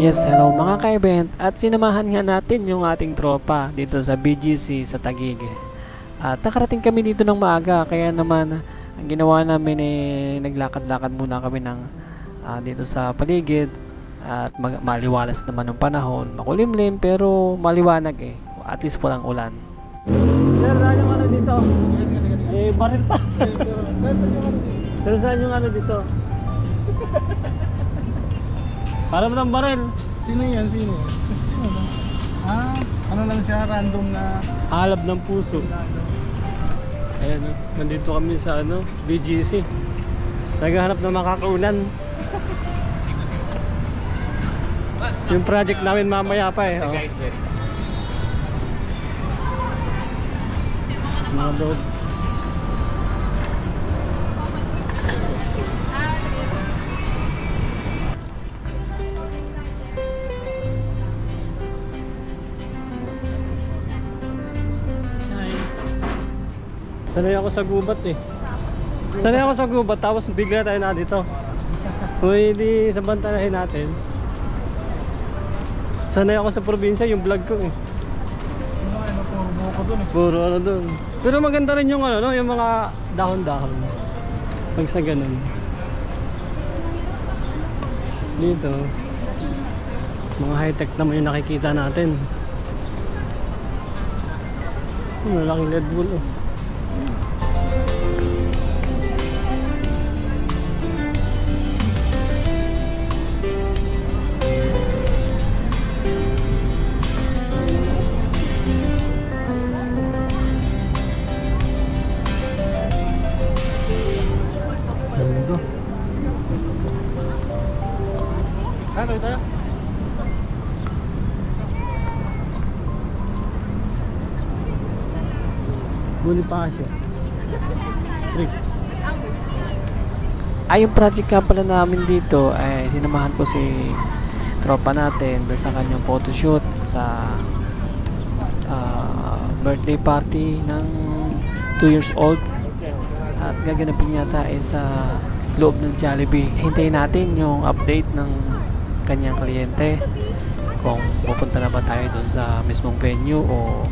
Yes, hello mga ka-event, at sinamahan nga natin yung ating tropa dito sa BGC sa Taguig. At nakarating kami dito ng maaga, kaya naman ang ginawa namin naglakad-lakad muna kami dito sa paligid at maliwalas naman ng panahon, makulimlim pero maliwanag at least walang ulan. Sir, saan yung ano dito? Baril pa. Sir, saan yung ano dito? Para mo ng baril. Sino yan? Sino ba? Ano lang siya, random na Alab ng puso. Ayan, nandito kami sa BGC. Naghahanap ng makakaunan. Yung project namin mamaya pa mga loob. Sanay ako sa gubat Sanay ako sa gubat tapos bigla tayo na dito. Kung hindi sa bantanahin natin. Sanay ako sa probinsya, yung vlog ko puro buko dun Puro ano dun. Pero maganda rin yung yung mga dahon-dahon. Pag sa ganun. Dito mga high-tech naman yung nakikita natin. Malaking LED wall tayo? Bonifacio Street. Yung project nga pala namin dito ay sinamahan ko si tropa natin doon sa kanyang photoshoot sa birthday party ng 2 years old at gaganapin yata sa loob ng Jollibee. Hintayin natin yung update ng kanyang kliyente kung pupunta na ba tayo doon sa mismong venue o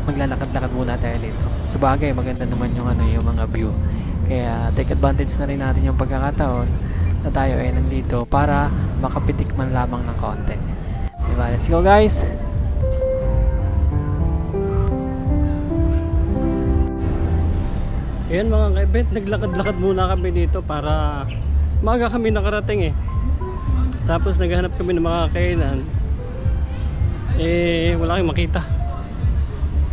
maglalakad-lakad muna tayo dito. Sabagay maganda naman yung yung mga view, kaya take advantage na rin natin yung pagkakataon na tayo ay nandito para makapitik man lamang ng konti, diba? Let's go guys. Ayan mga ka-event, naglakad-lakad muna kami dito para maaga kami nakarating tapos naghahanap kami ng mga kainan wala kayong makita.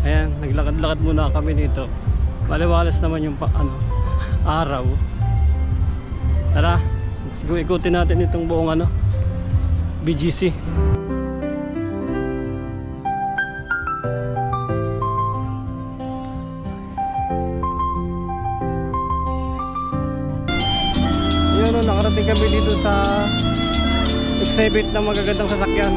Ayan, naglakad-lakad muna kami dito. Maliwalas naman yung araw. Tara, let's go, ikutin natin itong buong BGC. Yun, nakarating kami dito sa exhibit ng magagandang sasakyan.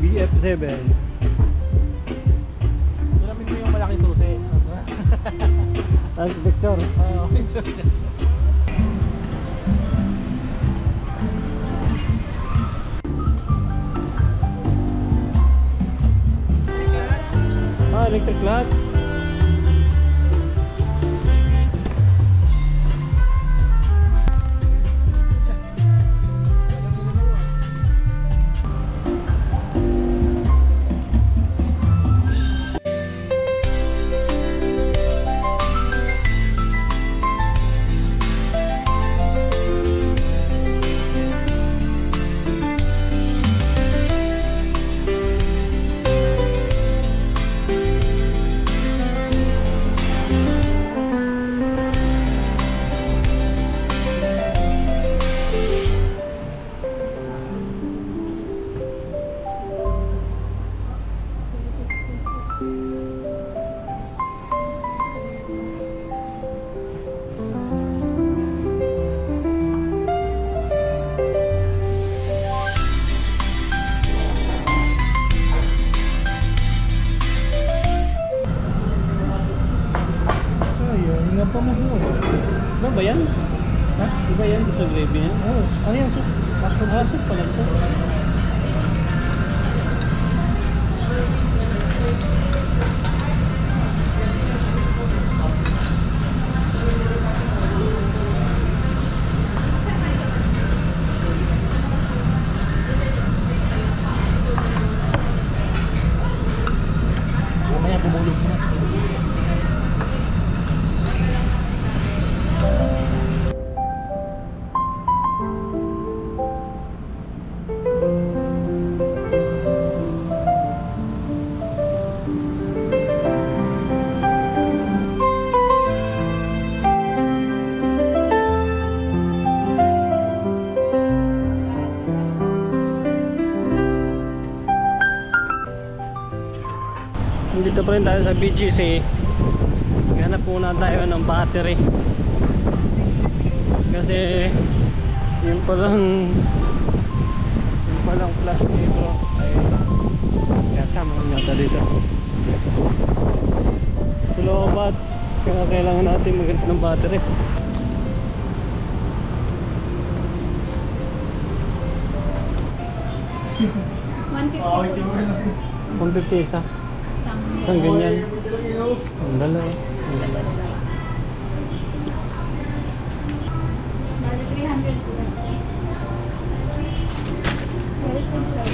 BF7. Ulamin mo yung malaking susi. Tapos picture. Electric light. Nga pa mo mo. Ano ba yan? Ha? Iba yan sa gravy yan? Oo. Ano yan? Soup? Mushroom soup? Soup pala ito. Mamaya bumulog mo na. Dito pa rin tayo sa BGC. Hanap muna tayo ng battery. Kasi yung palang flash dito ay yata mga yata dito. Tulobat. Kaya kailangan natin maghanap ng battery. Kung 50 isa. Isang ganyan. Ang dalawa. Bali 300 po. Very simple.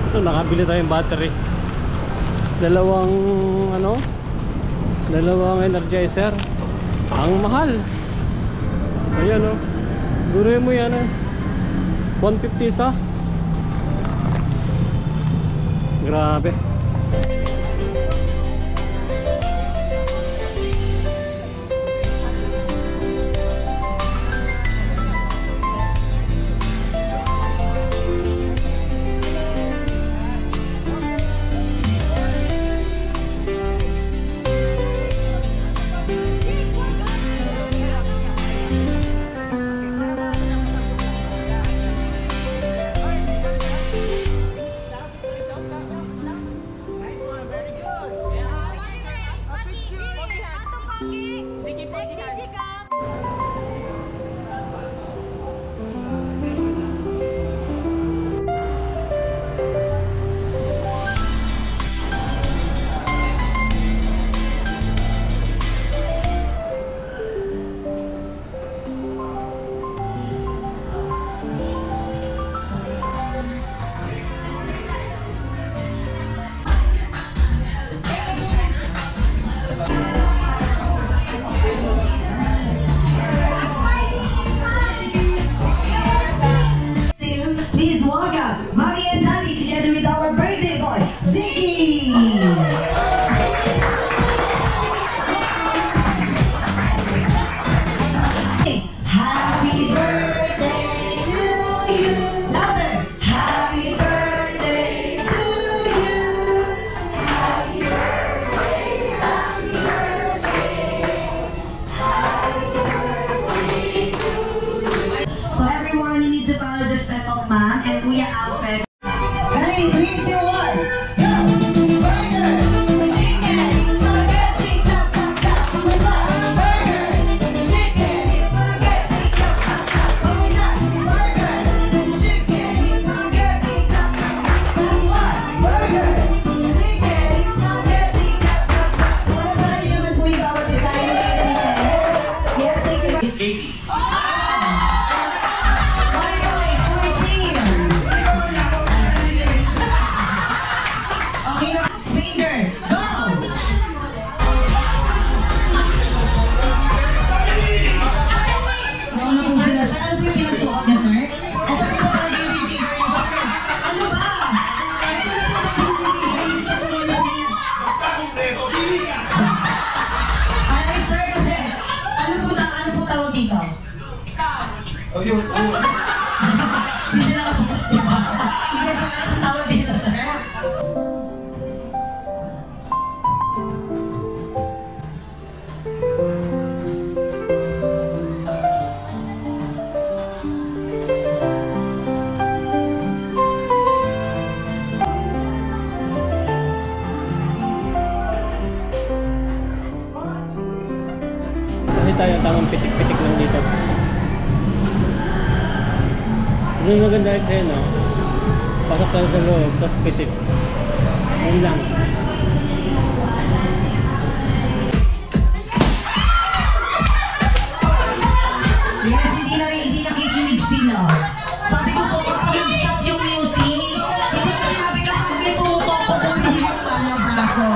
Ito, nakabili tayong battery. Dalawang energizer. Ang mahal. Ayan o. Guruin mo yan 150 isa. Grabe. Please welcome Mommy and Daddy together with our birthday boy, Ziggy! Happy birthday to you! Louder! Happy birthday to you! Happy birthday, happy birthday, happy birthday to you! So everyone, you need to follow the step of Mom and Kuya Alfred. Ready? 3, 2, 1, go! Burger, chicken, spaghetti, tap, tap, tap. One more time. Burger, chicken, spaghetti, tap, tap, tap. One more time. Burger, chicken, spaghetti, tap, tap, tap. Last one. Burger, chicken, spaghetti, tap, tap, tap. Wala ba rin naman po yung bawat isa yung chicken? Yes, thank you. 80. Oh, yun. Hindi siya nakasagot, di ba? Hindi kasi ang tawag dito, sir. Doon maganda ito, no? Pasok tayo sa loob, tapos pitik. Yun lang. Yes, hindi nakikinig sila. Sabi ko po, kapag nag-stop yung music, hindi ko sinabi kapag may pumutok ko kung hindi yung palabaso.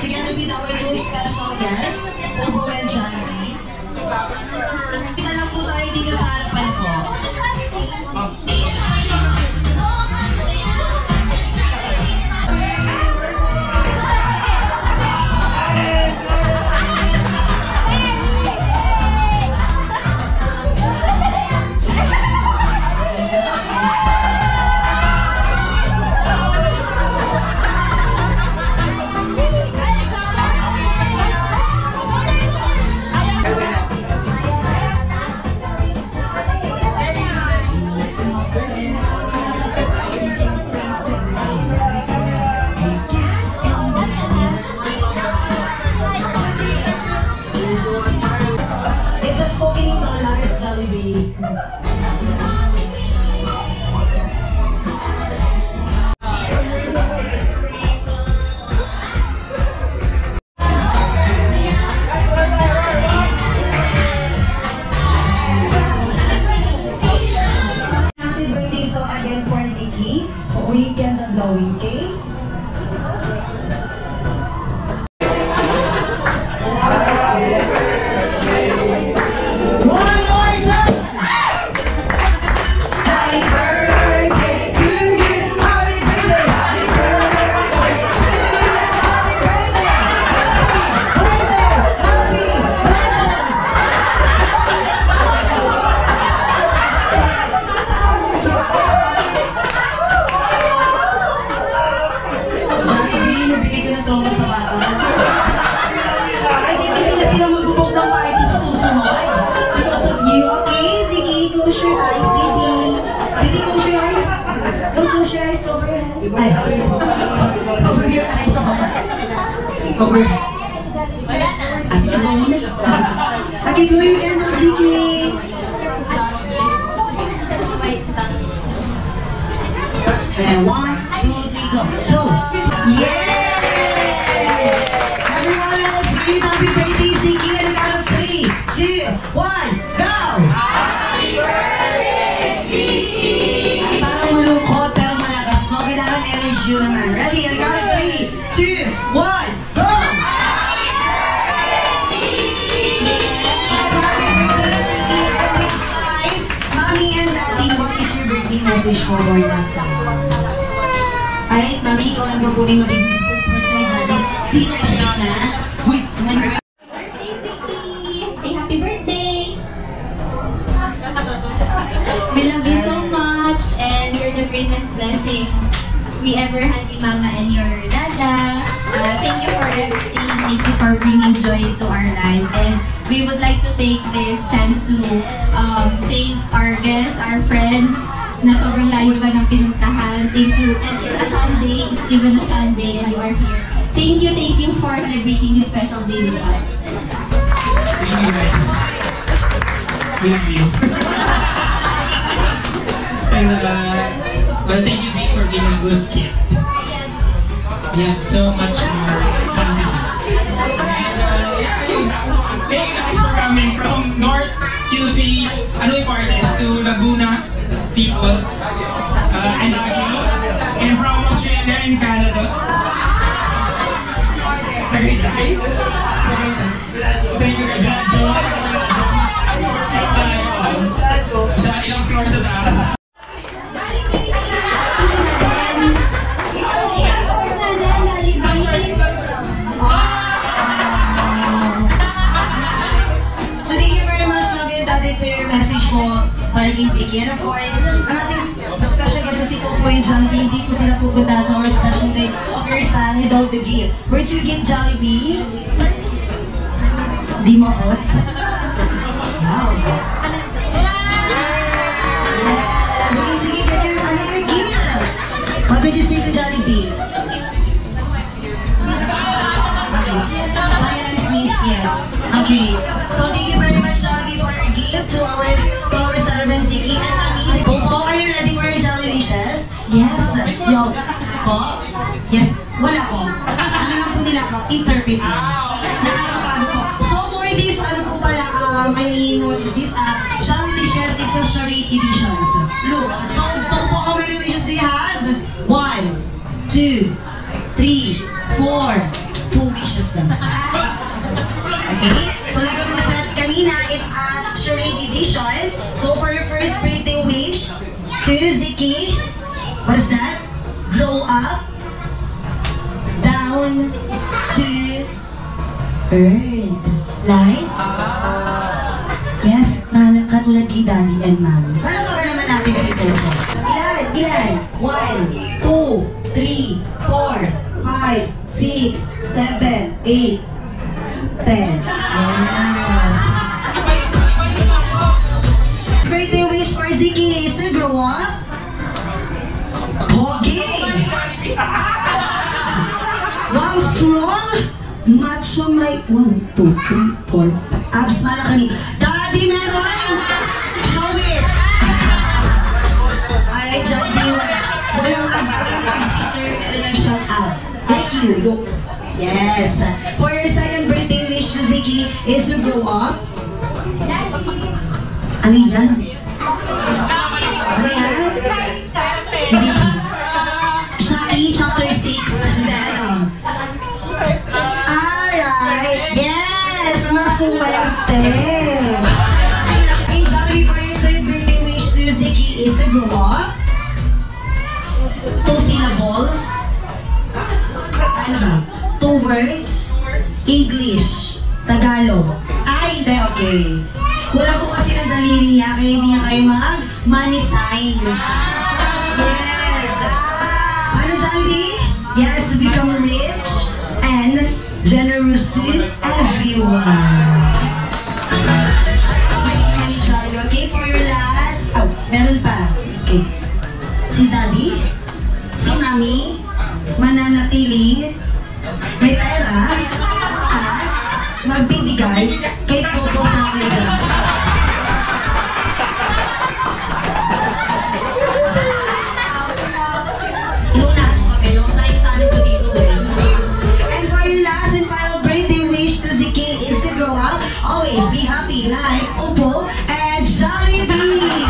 Together with our two special guests, Bobo and Johnny. Kita lang po tayo dito sa harapan ko. Weekend and blowing cake. One more time. Happy birthday to you. Happy birthday. Happy birthday to you. Happy birthday. Happy close your eyes, baby. Baby, close your eyes. Don't close your eyes, cover your head. Ay, cover your eyes. Cover your head. Sige, mo muna. Okay, blow your candle, sige. And 1, 2, 3, go. Go. Yay! Everyone else, breathe. Happy birthday, Ziggy. On the count of 3, 2, 1, go! Happy birthday, Ziggy! Parang malungkot pero malakas mo. Kailangan energy naman. Ready? On the count of 3, 2, 1, go! Happy birthday, Ziggy! Happy birthday, Ziggy. And this time, Mommy and Daddy, what is your birthday message for Borna Song? Alright, Mami, ikaw lang daw po rin magiging support for sa Daddy. Dito kasi na. Wait, Birthday, Vicky! Say happy birthday! We love you so much and you're the greatest blessing we ever had in Mama and your Dada. Thank you for everything. Thank you for bringing joy to our life. And we would like to take this chance to thank our guests, our friends, na sobrang layo pa ng pinuntahan. Thank you. And it's a Sunday, it's even a Sunday, and you are here. Thank you for celebrating this special day with us. Thank you guys. Thank you. Well, thank you Zeke for being a good kid. You have so much more fun to do. And thank you guys for coming from North QC, Anoy Fartes to Laguna people, and Baguio, and from Australia and Canada. Thank you, Gadjo. Sa ilang floor sa taas. So thank you very much, love you, Daddy, to your message po para kay Ziggy. And of course, ang ating special guest na si Popo and Jollibee, hindi po sila pupunta to our special day of your son with all the gift. Where's your gift, Jollibee? Di mo hot? Wow. Okay, sige, get your gift. What would you say to Jollibee? Silence means yes. Okay. So thank you very much, Jollibee, for your gift to our celebrant Ziggy and Mami. Popo, are you ready for your Jollibee wishes? Yes. Yo. Po? Yes. Wala po. Ano lang po nila ko? Interpret mo. Nakakapagod po. So for this, ano po pala, what is this? Jollibee wishes, it's a charade edition. Look. So, Popo, how many wishes do you have? 1, 2, 3, 4. 2 wishes lang, sir. Okay? So like I said kanina, it's a charade edition. So for your first birthday wish to Ziggy, what's that? Grow up down to earth. Like? Yes, manakat lagi Daddy and Mommy. Paano ba naman natin si Toto? Ilan? 1, 2, 3, 4, 5, 6, 7, 8, 10. Yes. Birthday wish for Ziggy is to grow up. Pogi! Wow, strong! Macho may 1, 2, 3, 4. Abs malaki. Daddy meron! Show it! Alright, Jollibee, walang abs si Sir, meron lang shout out. Thank you. Look. Yes. For your second birthday wish to Ziggy is to grow up. Ano yan? Ano yan? Hindi. Shaki, chapter 6. Meron. Alright. Yes! Masuwerte. Okay, Jollibee, for your third birthday wish to Ziggy is to grow up. 2 syllables. Ano ba? 2 words. English. Tagalog. Ay, hindi. Okay. Wala po kasi ng daliri niya, kaya hindi niya kayo mag-money sign. Yes. Ano, Jollibee? Yes, to become rich and generous to everyone. Okay, Jollibee. Okay, for your last... Oh, meron pa. Okay. Si Daddy, si Mami, mananatiling may pera at magbibigay kay Popo sa akin dyan. Inunahan mo kami, no? Sa talent ko dito eh. And for your last and final birthday wish to Ziggy is to grow up, always be happy like Popo and Jollibee.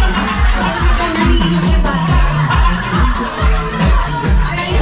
Alright,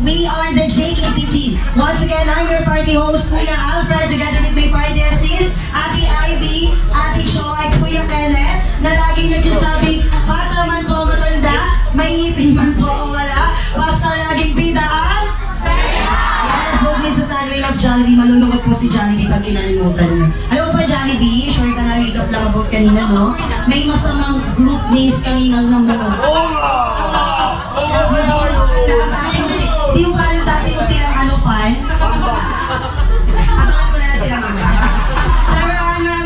we are the JKP team. Once again, I'm your party host, Kuya Alfred, together with my party assist, Ate Ivy, Ate Joy, Kuya Kenneth, na laging nagsasabing, bata man po matanda, may ngipin man po o wala, basta laging bidaan. Yes, huwag niyo sa Taglay of Jollibee, malulungkot po si Jollibee pag kinalimutan niyo. Alam mo ba Jollibee, short na recap lang about kanina, no? May masamang group names kanina ng mga. Hindi mo alam dati mo silang ano fan? Abangan mo na sila mamaya.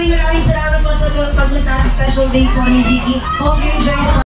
Maraming salamat po sa pagpunta sa special day po ni Ziki. Hope you enjoy it.